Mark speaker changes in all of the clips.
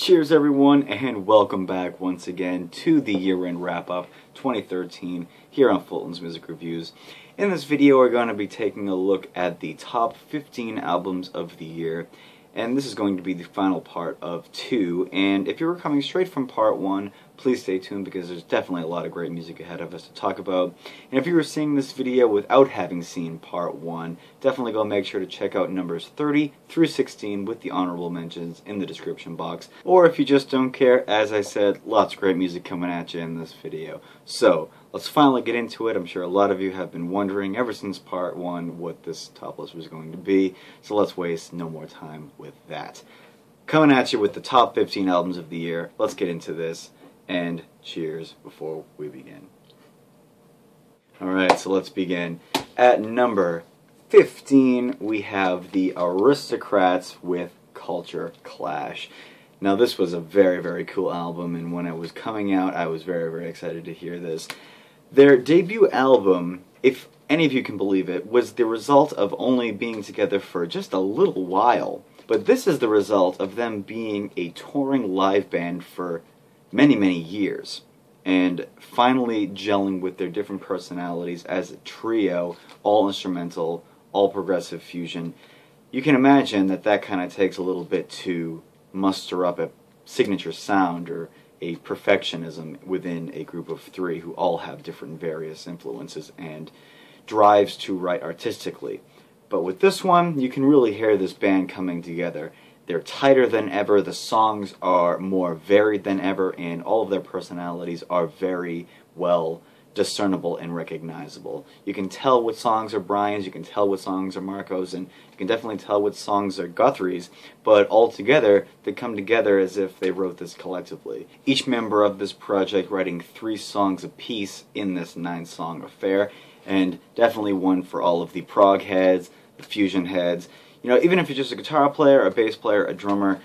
Speaker 1: Cheers everyone, and welcome back once again to the year-end wrap-up 2013 here on Fulton's Music Reviews. In this video we're going to be taking a look at the top 15 albums of the year, and this is going to be the final part of 2, and if you were coming straight from part 1, please stay tuned because there's definitely a lot of great music ahead of us to talk about. And if you were seeing this video without having seen part 1, definitely go make sure to check out numbers 30 through 16 with the honorable mentions in the description box. Or if you just don't care, as I said, lots of great music coming at you in this video. So, let's finally get into it. I'm sure a lot of you have been wondering ever since part 1 what this top list was going to be, so let's waste no more time with that. Coming at you with the top 15 albums of the year, let's get into this. And cheers before we begin. Alright, so let's begin. At number 15, we have the Aristocrats with Culture Clash. Now, this was a very, very cool album, and when it was coming out, I was very, very excited to hear this. Their debut album, if any of you can believe it, was the result of only being together for just a little while. But this is the result of them being a touring live band for many, many years, and finally gelling with their different personalities as a trio, all instrumental, all progressive fusion. You can imagine that that kind of takes a little bit to muster up a signature sound or a perfectionism within a group of three who all have different various influences and drives to write artistically. But with this one, you can really hear this band coming together. They're tighter than ever, the songs are more varied than ever, and all of their personalities are very well discernible and recognizable. You can tell what songs are Brian's, you can tell what songs are Marco's, and you can definitely tell what songs are Guthrie's, but all together, they come together as if they wrote this collectively. Each member of this project writing 3 songs apiece in this 9-song affair, and definitely one for all of the prog heads, the fusion heads. You know, even if you're just a guitar player, a bass player, a drummer,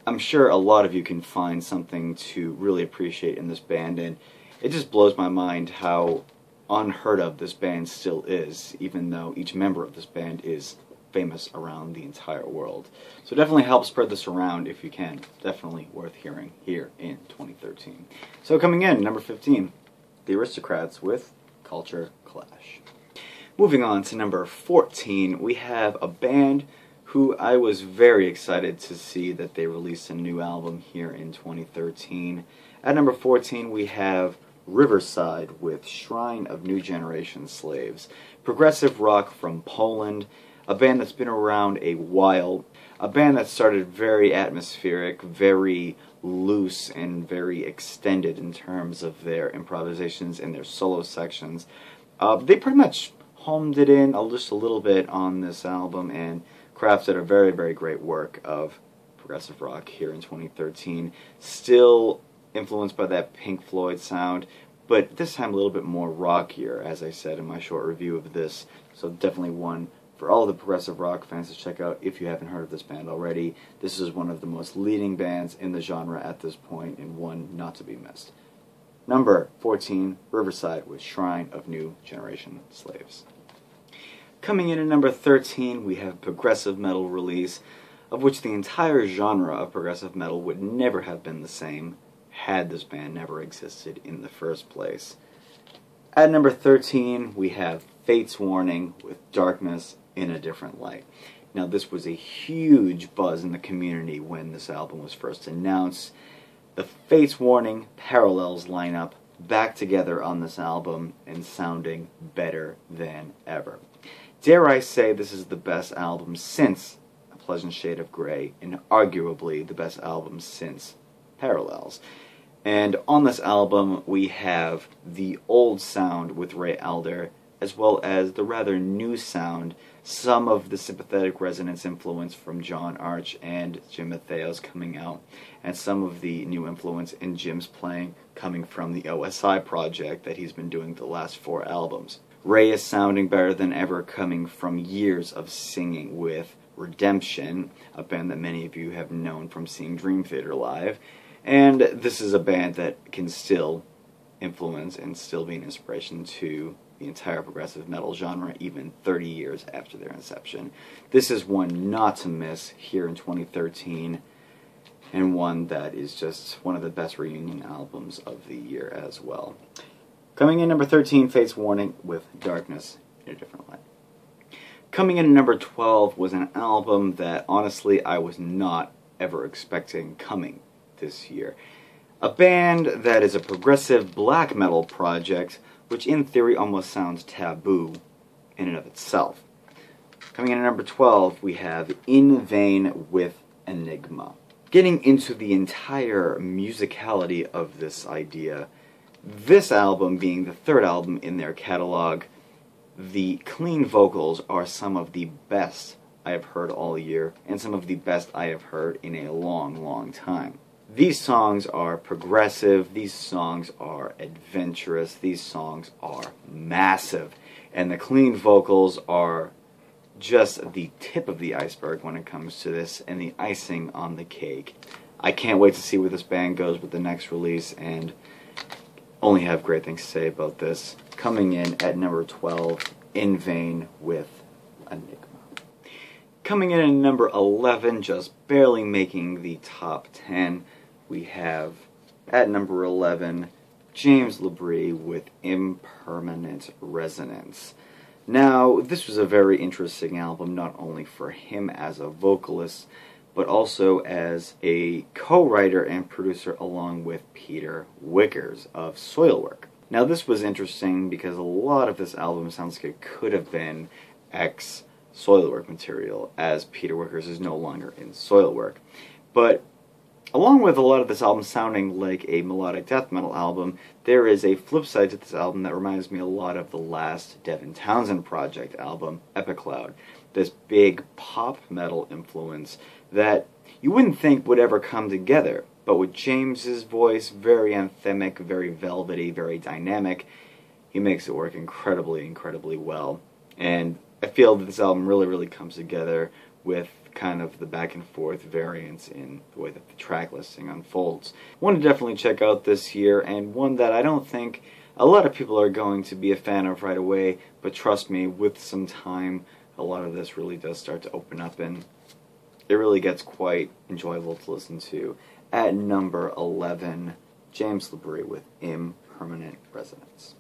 Speaker 1: I'm sure a lot of you can find something to really appreciate in this band, and it just blows my mind how unheard of this band still is, even though each member of this band is famous around the entire world. So definitely help spread this around if you can. Definitely worth hearing here in 2013. So coming in, number 15, the Aristocrats with Culture Clash. Moving on to number 14, we have a band who I was very excited to see that they released a new album here in 2013. At number 14, we have Riverside with Shrine of New Generation Slaves. Progressive rock from Poland, a band that's been around a while, a band that started very atmospheric, very loose, and very extended in terms of their improvisations and their solo sections. They pretty much homed it in just a little bit on this album and crafted a very, very great work of progressive rock here in 2013. Still influenced by that Pink Floyd sound, but this time a little bit more rockier, as I said in my short review of this. So definitely one for all the progressive rock fans to check out if you haven't heard of this band already. This is one of the most leading bands in the genre at this point, and one not to be missed. Number 14, Riverside with Shrine of New Generation Slaves. Coming in at number 13, we have progressive metal release, of which the entire genre of progressive metal would never have been the same had this band never existed in the first place. At number 13, we have Fate's Warning with Darkness in a Different Light. Now, this was a huge buzz in the community when this album was first announced. The Fate's Warning Parallels lineup back together on this album and sounding better than ever. Dare I say this is the best album since A Pleasant Shade of Grey, and arguably the best album since Parallels. And on this album we have the old sound with Ray Alder, as well as the rather new sound, some of the sympathetic resonance influence from John Arch and Jim Matheos coming out, and some of the new influence in Jim's playing coming from the OSI project that he's been doing the last 4 albums. Ray is sounding better than ever, coming from years of singing with Redemption, a band that many of you have known from seeing Dream Theater live, and this is a band that can still influence and still be an inspiration to the entire progressive metal genre even 30 years after their inception. This is one not to miss here in 2013. and one that is just one of the best reunion albums of the year as well. Coming in number 13, Fate's Warning with Darkness in a Different Light. Coming in at number 12 was an album that honestly I was not ever expecting coming this year. A band that is a progressive black metal project, which in theory almost sounds taboo in and of itself. Coming in at number 12, we have In Vain with Enigma. Getting into the entire musicality of this idea, this album being the third album in their catalog, the clean vocals are some of the best I have heard all year, and some of the best I have heard in a long, long time. These songs are progressive, these songs are adventurous, these songs are massive, and the clean vocals are just the tip of the iceberg when it comes to this, and the icing on the cake. I can't wait to see where this band goes with the next release, and only have great things to say about this. Coming in at number 12, In Vain with Enigma. Coming in at number 11, just barely making the top 10, we have, at number 11, James LaBrie with Impermanent Resonance. Now, this was a very interesting album, not only for him as a vocalist, but also as a co-writer and producer along with Peter Wickers of Soilwork. Now, this was interesting because a lot of this album sounds like it could have been ex-Soilwork material, as Peter Wickers is no longer in Soilwork. But along with a lot of this album sounding like a melodic death metal album, there is a flip side to this album that reminds me a lot of the last Devin Townsend Project album, Epicloud. This big pop metal influence that you wouldn't think would ever come together, but with James's voice, very anthemic, very velvety, very dynamic, he makes it work incredibly, incredibly well. And I feel that this album really, really comes together with kind of the back and forth variance in the way that the track listing unfolds. One to definitely check out this year, and one that I don't think a lot of people are going to be a fan of right away, but trust me, with some time, a lot of this really does start to open up, and it really gets quite enjoyable to listen to. At number 11, James LaBrie with Impermanent Resonance.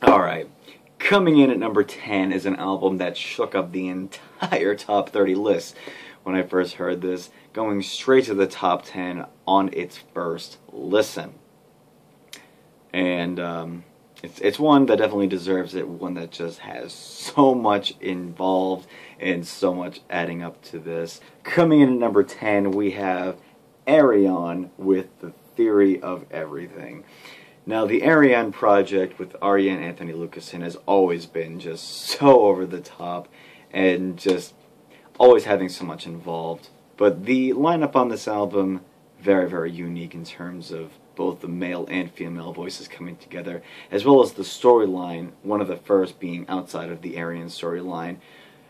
Speaker 1: Alright. Coming in at number 10 is an album that shook up the entire top 30 list when I first heard this, going straight to the top 10 on its first listen. And it's one that definitely deserves it, one that just has so much involved and so much adding up to this. Coming in at number 10, we have Arion with The Theory of Everything. Now, the Arion project with Arya and Anthony Lucassen has always been just so over the top and just always having so much involved. But the lineup on this album, very, very unique in terms of both the male and female voices coming together, as well as the storyline, one of the first being outside of the Arion storyline.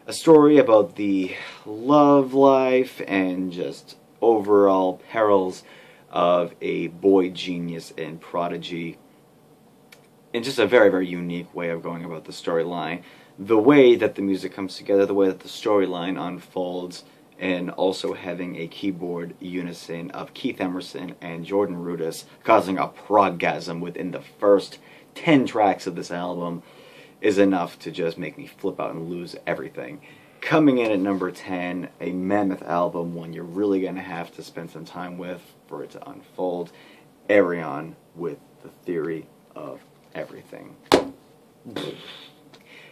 Speaker 1: A story about the love life and just overall perils of a boy genius and prodigy, in just a very, very unique way of going about the storyline. The way that the music comes together, the way that the storyline unfolds, and also having a keyboard unison of Keith Emerson and Jordan Rudess causing a proggasm within the first 10 tracks of this album is enough to just make me flip out and lose everything. Coming in at number 10, a mammoth album, one you're really going to have to spend some time with for it to unfold, Arion with The Theory of Everything.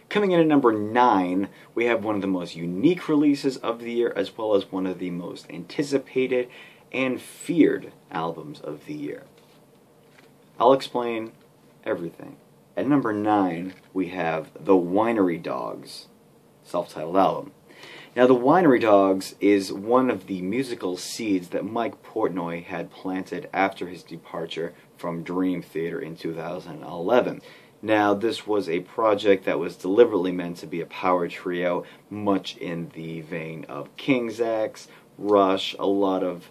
Speaker 1: Coming in at number 9, we have one of the most unique releases of the year, as well as one of the most anticipated and feared albums of the year. I'll explain everything. At number 9, we have the Winery Dogs self-titled album. Now, the Winery Dogs is one of the musical seeds that Mike Portnoy had planted after his departure from Dream Theater in 2011. Now, this was a project that was deliberately meant to be a power trio, much in the vein of King's X, Rush, a lot of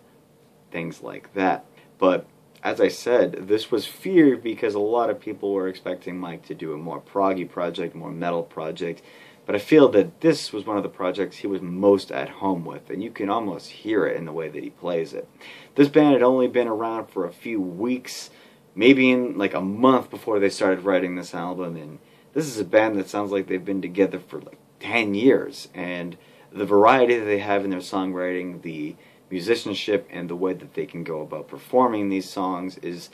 Speaker 1: things like that. But as I said, this was feared because a lot of people were expecting Mike to do a more proggy project, more metal project. but I feel that this was one of the projects he was most at home with, and you can almost hear it in the way that he plays it. This band had only been around for a few weeks, maybe in like a month before they started writing this album, and this is a band that sounds like they've been together for like 10 years, and the variety that they have in their songwriting, the musicianship, and the way that they can go about performing these songs is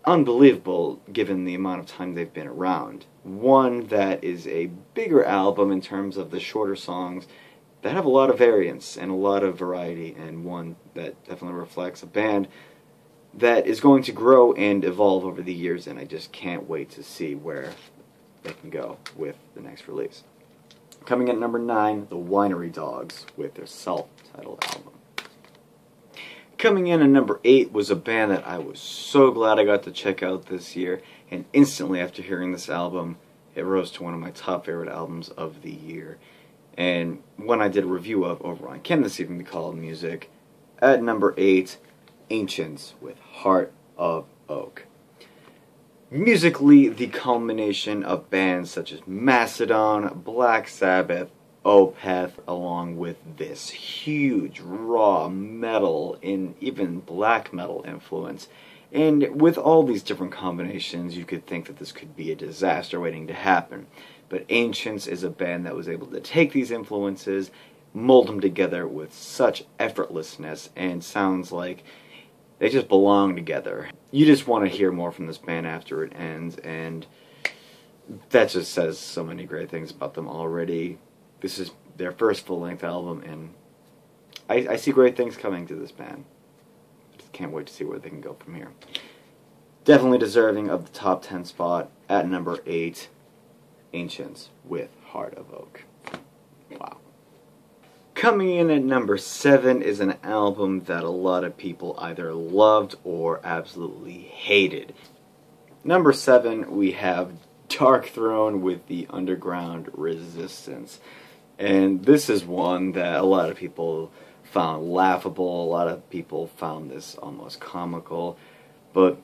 Speaker 1: unbelievable given the amount of time they've been around. One that is a bigger album in terms of the shorter songs that have a lot of variance and a lot of variety, and one that definitely reflects a band that is going to grow and evolve over the years, and I just can't wait to see where they can go with the next release. Coming in at number 9, the Winery Dogs with their self-titled album. Coming in at number 8 was a band that I was so glad I got to check out this year, and instantly after hearing this album, it rose to one of my top favorite albums of the year, and one I did a review of over on Can This Even Be Called Music. At number 8, Ancients with Heart of Oak. Musically, the culmination of bands such as Mastodon, Black Sabbath, Opeth, along with this huge raw metal and even black metal influence. And with all these different combinations, you could think that this could be a disaster waiting to happen. But Ancients is a band that was able to take these influences, mold them together with such effortlessness, and sounds like they just belong together. You just want to hear more from this band after it ends, and that just says so many great things about them already. This is their first full-length album, and I see great things coming to this band. I just can't wait to see where they can go from here. Definitely deserving of the top 10 spot at number 8, Ancients with Heart of Oak. Wow. Coming in at number 7 is an album that a lot of people either loved or absolutely hated. Number 7, we have Darkthrone with the Underground Resistance. And this is one that a lot of people found laughable, a lot of people found this almost comical, but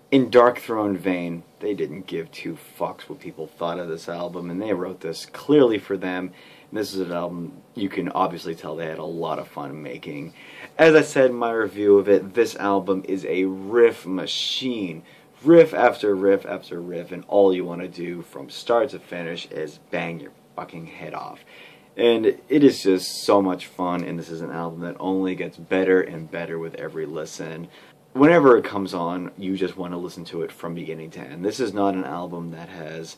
Speaker 1: in Darkthrone vein, they didn't give two fucks what people thought of this album, and they wrote this clearly for them. And this is an album you can obviously tell they had a lot of fun making. As I said in my review of it, this album is a riff machine. Riff after riff after riff, and all you want to do from start to finish is bang your fucking head off. And it is just so much fun, and this is an album that only gets better and better with every listen. Whenever it comes on, you just want to listen to it from beginning to end. This is not an album that has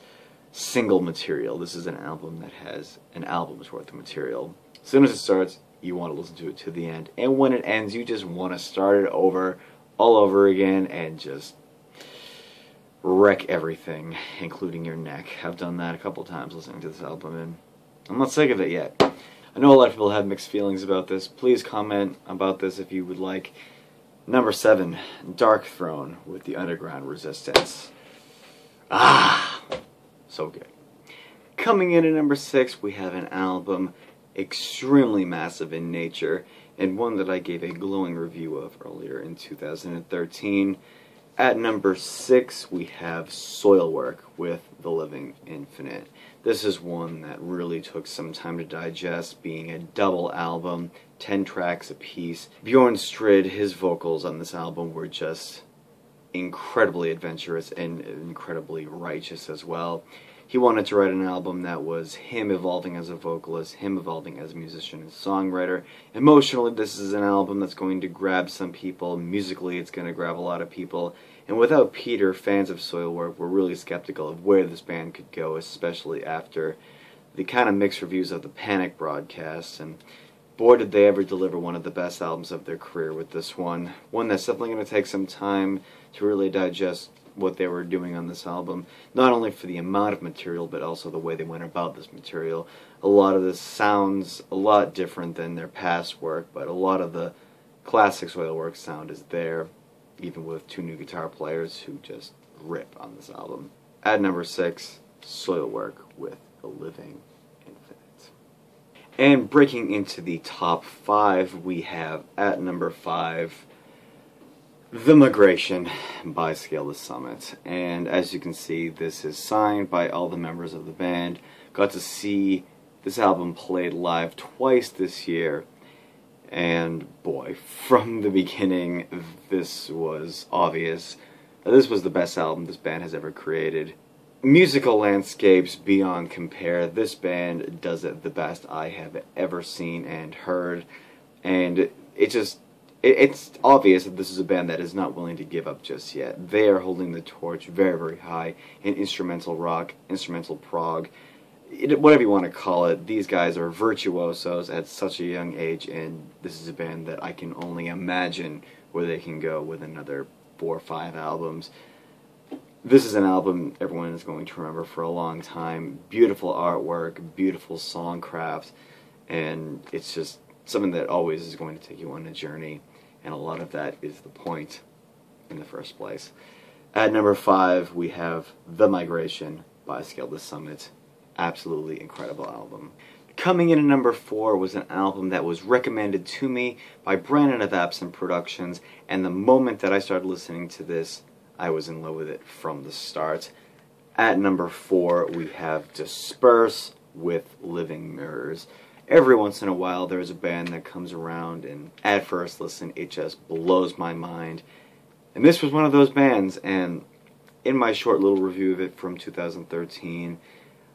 Speaker 1: single material. This is an album that has an album's worth of material. As soon as it starts, you want to listen to it to the end. And when it ends, you just want to start it over, all over again, and just wreck everything, including your neck. I've done that a couple times listening to this album, and I'm not sick of it yet. I know a lot of people have mixed feelings about this. Please comment about this if you would like. Number 7, Darkthrone with the Underground Resistance. Ah, so good. Coming in at number 6, we have an album extremely massive in nature, and one that I gave a glowing review of earlier in 2013. At number 6, we have Soilwork with The Living Infinite. This is one that really took some time to digest, being a double album, 10 tracks apiece. Bjorn Strid, his vocals on this album were just incredibly adventurous and incredibly righteous as well. He wanted to write an album that was him evolving as a vocalist, him evolving as a musician and songwriter. Emotionally, this is an album that's going to grab some people. Musically, it's going to grab a lot of people. And without Peter, fans of Soilwork were really skeptical of where this band could go, especially after the kind of mixed reviews of the Panic broadcast. And boy, did they ever deliver one of the best albums of their career with this one. One that's definitely going to take some time to really digest what they were doing on this album, not only for the amount of material, but also the way they went about this material. A lot of this sounds a lot different than their past work, but a lot of the classic Soilwork sound is there, even with 2 new guitar players who just rip on this album. At number 6, Soilwork with The Living Infinite. And breaking into the top 5, we have at number 5, The Migration by Scale the Summit. And as you can see, this is signed by all the members of the band, got to see this album played live twice this year, and boy, from the beginning, this was obvious. This was the best album this band has ever created. Musical landscapes beyond compare. This band does it the best I have ever seen and heard, and it's obvious that this is a band that is not willing to give up just yet. They are holding the torch very, very high in instrumental rock, instrumental prog, whatever you want to call it. These guys are virtuosos at such a young age, and this is a band that I can only imagine where they can go with another 4 or 5 albums. This is an album everyone is going to remember for a long time. Beautiful artwork, beautiful songcraft, and it's just something that always is going to take you on a journey, and a lot of that is the point in the first place. At number 5, we have The Migration by Scale the Summit. Absolutely incredible album. Coming in at number 4 was an album that was recommended to me by Brandon of Absent Productions, and the moment that I started listening to this, I was in love with it from the start. At number 4, we have Dispersed with Living Mirrors. Every once in a while, there's a band that comes around, and at first listen, it just blows my mind. And this was one of those bands, and in my short little review of it from 2013,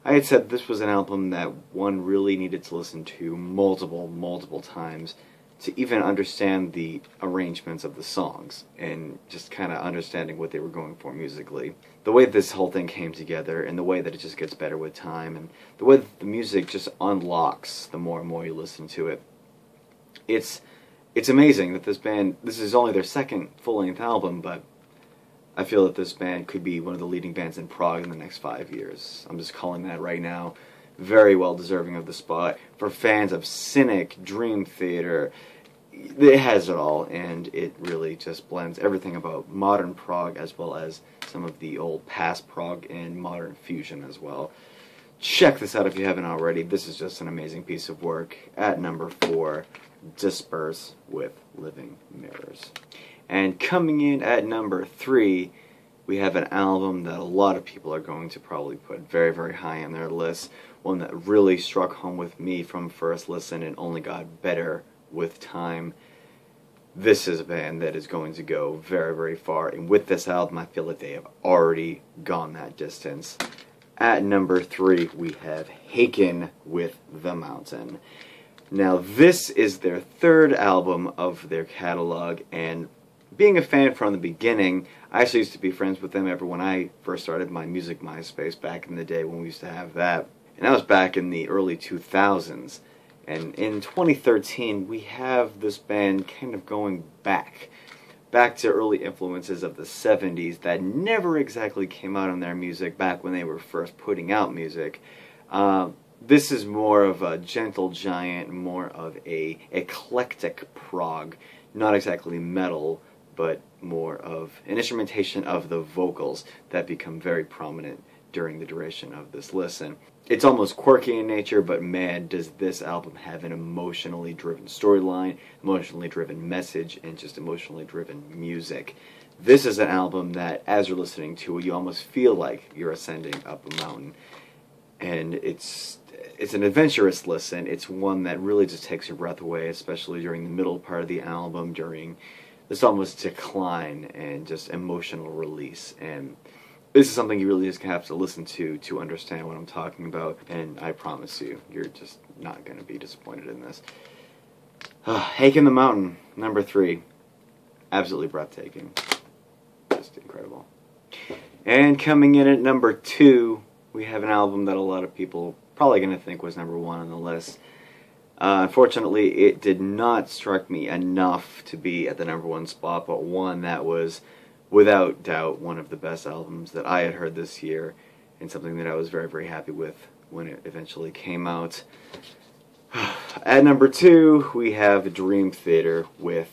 Speaker 1: I had said this was an album that one really needed to listen to multiple times to even understand the arrangements of the songs and just kind of understanding what they were going for musically. The way this whole thing came together, and the way that it just gets better with time, and the way that the music just unlocks the more and more you listen to it. It's amazing that this band, this is only their second full-length album, but I feel that this band could be one of the leading bands in prog in the next 5 years. I'm just calling that right now. Very well deserving of the spot. For fans of Cynic, Dream Theater, it has it all, and it really just blends everything about modern prog as well as some of the old past prog and modern fusion as well. Check this out if you haven't already. This is just an amazing piece of work. At number 4, Dispersed with Living Mirrors. And coming in at number 3, we have an album that a lot of people are going to probably put very, very high on their list. One that really struck home with me from first listen and only got better with time. This is a band that is going to go very, very far. And with this album, I feel like they have already gone that distance. At number 3, we have Haken with The Mountain. Now, this is their 3rd album of their catalog, and being a fan from the beginning, I actually used to be friends with them ever when I first started my music MySpace back in the day when we used to have that. And that was back in the early 2000s. And in 2013, we have this band kind of going back to early influences of the 70s that never exactly came out in their music back when they were first putting out music. This is more of a gentle giant, more of a eclectic prog, not exactly metal, but more of an instrumentation of the vocals that become very prominent during the duration of this listen. It's almost quirky in nature, but man, does this album have an emotionally driven storyline, emotionally driven message, and just emotionally driven music. This is an album that, as you're listening to it, you almost feel like you're ascending up a mountain. And it's an adventurous listen. It's one that really just takes your breath away, especially during the middle part of the album, during this almost decline and just emotional release. And this is something you really just have to listen to understand what I'm talking about, and I promise you, you're just not going to be disappointed in this. Haken the Mountain, number 3. Absolutely breathtaking. Just incredible. And coming in at number 2, we have an album that a lot of people probably going to think was number 1 on the list. Unfortunately, it did not strike me enough to be at the number 1 spot, but one that was without doubt one of the best albums that I had heard this year, and something that I was very, very happy with when it eventually came out. At number 2, we have Dream Theater with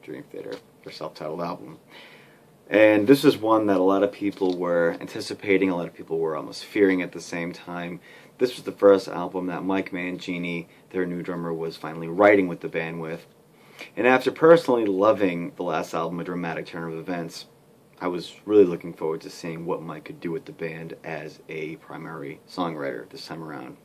Speaker 1: Dream Theater, their self-titled album. And this is one that a lot of people were anticipating, a lot of people were almost fearing at the same time. This was the first album that Mike Mangini, their new drummer, was finally writing with the band with. And after personally loving the last album, A Dramatic Turn of Events, I was really looking forward to seeing what Mike could do with the band as a primary songwriter this time around.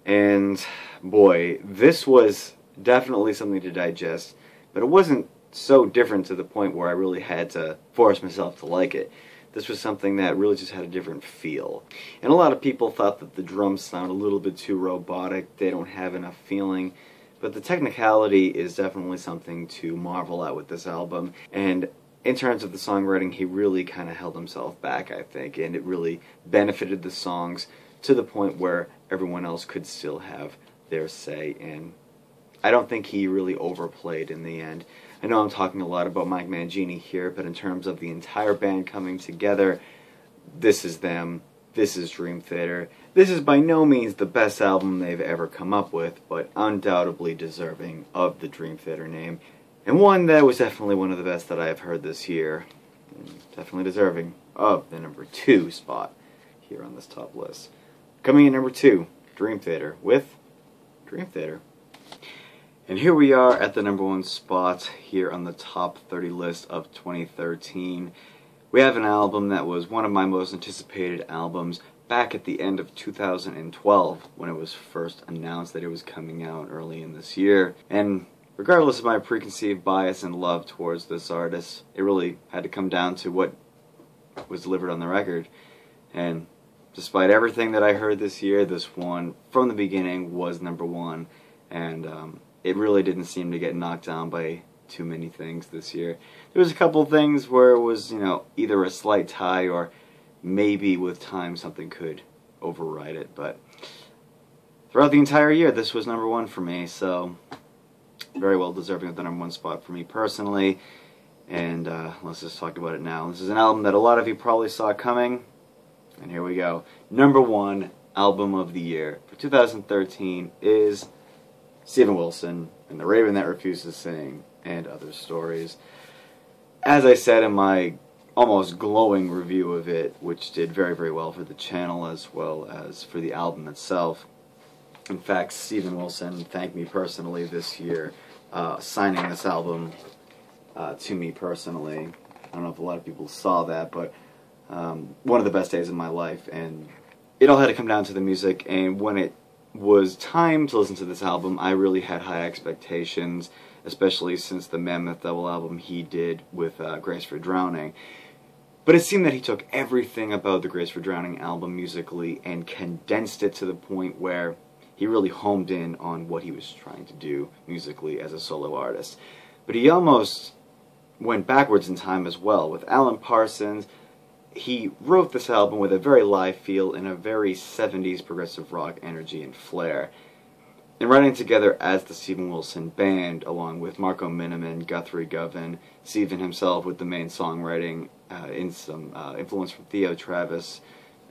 Speaker 1: And boy, this was definitely something to digest, but it wasn't so different to the point where I really had to force myself to like it. This was something that really just had a different feel. And a lot of people thought that the drums sound a little bit too robotic, they don't have enough feeling, but the technicality is definitely something to marvel at with this album. And in terms of the songwriting, he really kind of held himself back, I think, and it really benefited the songs to the point where everyone else could still have their say, and I don't think he really overplayed in the end. I know I'm talking a lot about Mike Mangini here, but in terms of the entire band coming together, this is them, this is Dream Theater. This is by no means the best album they've ever come up with, but undoubtedly deserving of the Dream Theater name, and one that was definitely one of the best that I have heard this year, and definitely deserving of the number 2 spot here on this top list. Coming in number 2, Dream Theater with Dream Theater. And here we are at the number 1 spot here on the top 30 list of 2013. We have an album that was one of my most anticipated albums back at the end of 2012 when it was first announced that it was coming out early in this year. And regardless of my preconceived bias and love towards this artist, it really had to come down to what was delivered on the record. And despite everything that I heard this year, this one, from the beginning, was number 1. And it really didn't seem to get knocked down by too many things this year. There was a couple of things where it was, either a slight tie or maybe with time something could override it. But throughout the entire year, this was number 1 for me, so very well deserving of the number 1 spot for me personally. And let's just talk about it now. This is an album that a lot of you probably saw coming. And here we go. Number 1 album of the year for 2013 is Steven Wilson and The Raven That Refused to Sing and Other Stories. As I said in my almost glowing review of it, which did very, very well for the channel as well as for the album itself. In fact, Steven Wilson thanked me personally this year, signing this album to me personally. I don't know if a lot of people saw that, but one of the best days of my life, and it all had to come down to the music. And when it was time to listen to this album, I really had high expectations, especially since the Mammoth double album he did with Grace for Drowning. But it seemed that he took everything about the Grace for Drowning album musically and condensed it to the point where he really homed in on what he was trying to do musically as a solo artist. But he almost went backwards in time as well. With Alan Parsons, he wrote this album with a very live feel and a very 70s progressive rock energy and flair. And writing together as the Steven Wilson Band, along with Marco Miniman, Guthrie Govan, Steven himself with the main songwriting, in some influence from Theo Travis,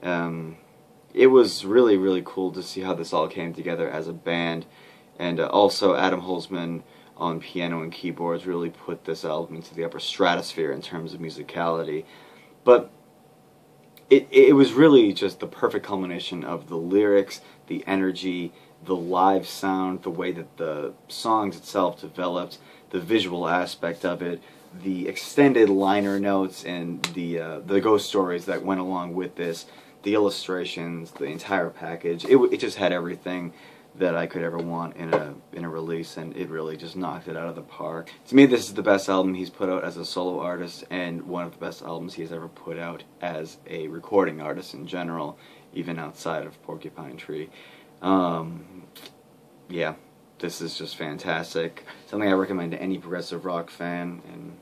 Speaker 1: it was really, really cool to see how this all came together as a band. And also Adam Holzman on piano and keyboards really put this album into the upper stratosphere in terms of musicality. But it was really just the perfect culmination of the lyrics, the energy, the live sound, the way that the songs itself developed, the visual aspect of it, the extended liner notes and the ghost stories that went along with this, the illustrations, the entire package. It just had everything that I could ever want in a release, and it really just knocked it out of the park. To me, this is the best album he's put out as a solo artist, and one of the best albums he has ever put out as a recording artist in general, even outside of Porcupine Tree. Yeah, this is just fantastic. Something I recommend to any progressive rock fan, and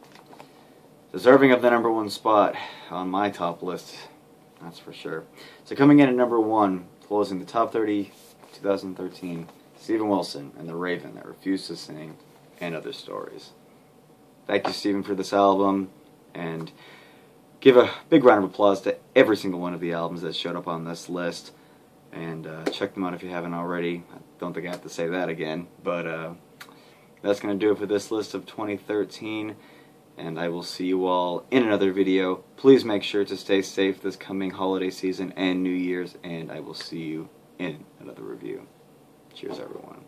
Speaker 1: deserving of the number 1 spot on my top list, that's for sure. So coming in at number 1, closing the top 30 2013, Steven Wilson and The Raven That Refused to Sing and Other Stories. Thank you, Steven, for this album, and give a big round of applause to every single one of the albums that showed up on this list, and check them out if you haven't already. I don't think I have to say that again, but that's going to do it for this list of 2013, and I will see you all in another video. Please make sure to stay safe this coming holiday season and New Year's, and I will see you in another review. Cheers, everyone.